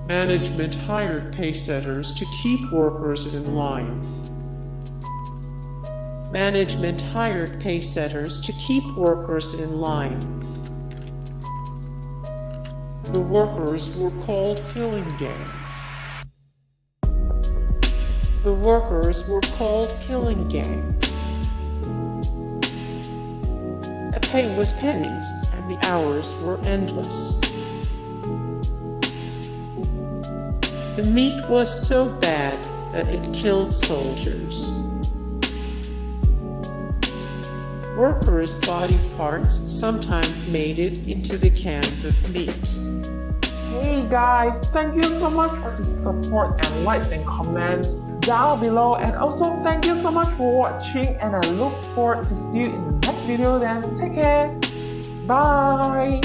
Management hired Pacesetters to keep workers in line. Management hired Pacesetters to keep workers in line. The workers were called killing gangs. The workers were called killing gangs. The pay was pennies, and the hours were endless. The meat was so bad that it killed soldiers. Workers' body parts sometimes made it into the cans of meat. Hey guys, thank you so much for the support and likes and comments down below, and also thank you so much for watching, and I look forward to see you in the next video. Then take care, bye.